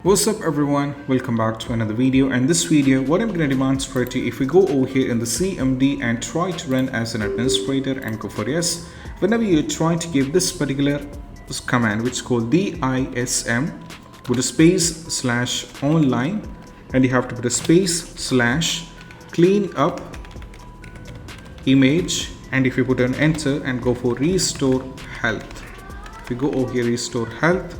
What's up everyone, welcome back to another video. And this video what I'm going to demonstrate to you, if we go over here in the CMD and try to run as an administrator and go for yes, whenever you're trying to give this particular command which is called DISM with a space / online, and you have to put a space / clean up image, and if you put an enter and go for restore health, if you go over here restore health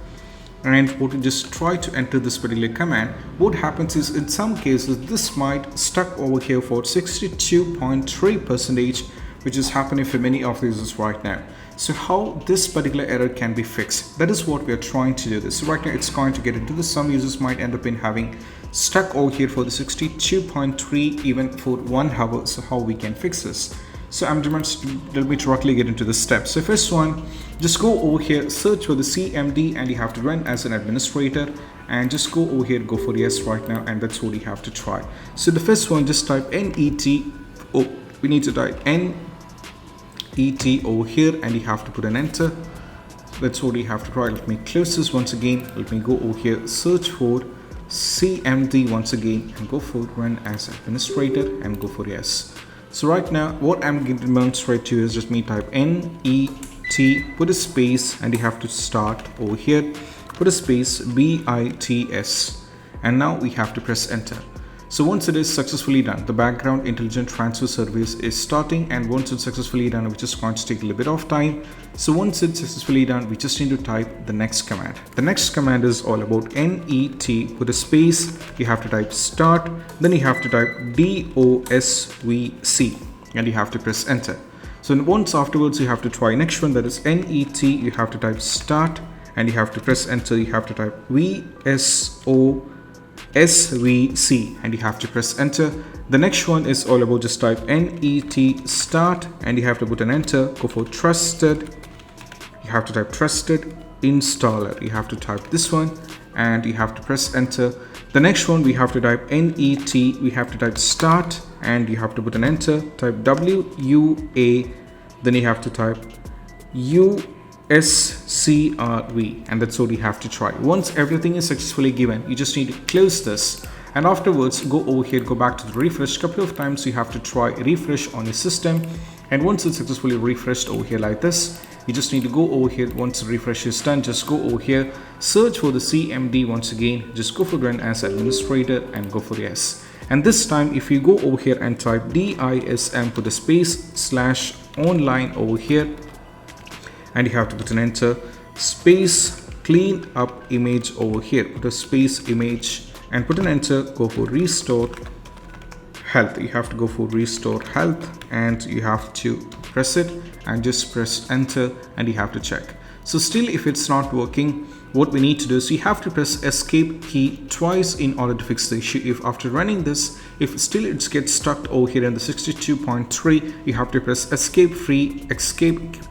and just try to enter this particular command, what happens is in some cases this might stuck over here for 62.3%, which is happening for many of the users right now. So how this particular error can be fixed, that is what we are trying to do this. So right now it's going to get into this. Some users might end up in having stuck over here for the 62.3 even for 1 hour. So how we can fix this? So let me directly get into the steps. So first one, just go over here, search for the CMD, and you have to run as an administrator, and just go over here, go for yes right now, and that's what you have to try. So the first one, just type NET. Oh, we need to type NET over here, and you have to put an enter. That's what you have to try. Let me close this once again. Let me go over here, search for CMD once again, and go for run as administrator and go for yes. So right now what I'm going to demonstrate to you is just me type NET, put a space, and you have to start over here, put a space BITS, and now we have to press enter. So once it is successfully done, the background intelligent transfer service is starting, and once it's successfully done, we just going to take a little bit of time. So once it's successfully done, we just need to type the next command. The next command is all about NET, put a space, you have to type start, then you have to type DOSVC, and you have to press enter. So once afterwards you have to try next one, that is NET, you have to type start, and you have to press enter. You have to type VSOSVC, and you have to press enter. The next one is all about just type NET start, and you have to put an enter, go for trusted, you have to type trusted installer, you have to type this one, and you have to press enter. The next one we have to type NET, we have to type start, and you have to put an enter, type WUA, then you have to type USCRV, and that's what you have to try. Once everything is successfully given, you just need to close this, and afterwards go over here, go back to the refresh. Couple of times you have to try refresh on your system, and once it's successfully refreshed over here like this, you just need to go over here. Once the refresh is done, just go over here, search for the CMD once again, just go for run as administrator and go for yes. And this time if you go over here and type DISM, put a space / online over here, and you have to put an enter, space clean up image over here, put a space image and put an enter, go for restore health. You have to go for restore health, and you have to press it and just press enter, and you have to check. So still if it's not working, what we need to do is you have to press escape key twice in order to fix the issue. If after running this, if still it gets stuck over here in the 62.3, you have to press escape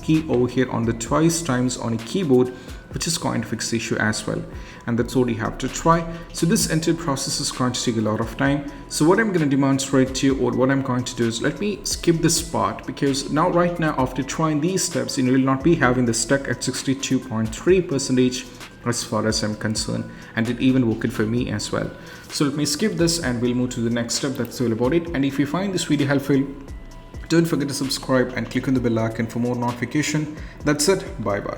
key over here on the twice times on a keyboard, which is going to fix the issue as well. And that's what you have to try. So this entire process is going to take a lot of time. So what I'm going to demonstrate to you, or what I'm going to do is, let me skip this part, because now right now after trying these steps, you will not be having the stuck at 62.3% as far as I'm concerned, and it even worked for me as well. So let me skip this and we'll move to the next step. That's all about it. And if you find this video helpful, don't forget to subscribe and click on the bell icon for more notification. That's it. Bye bye.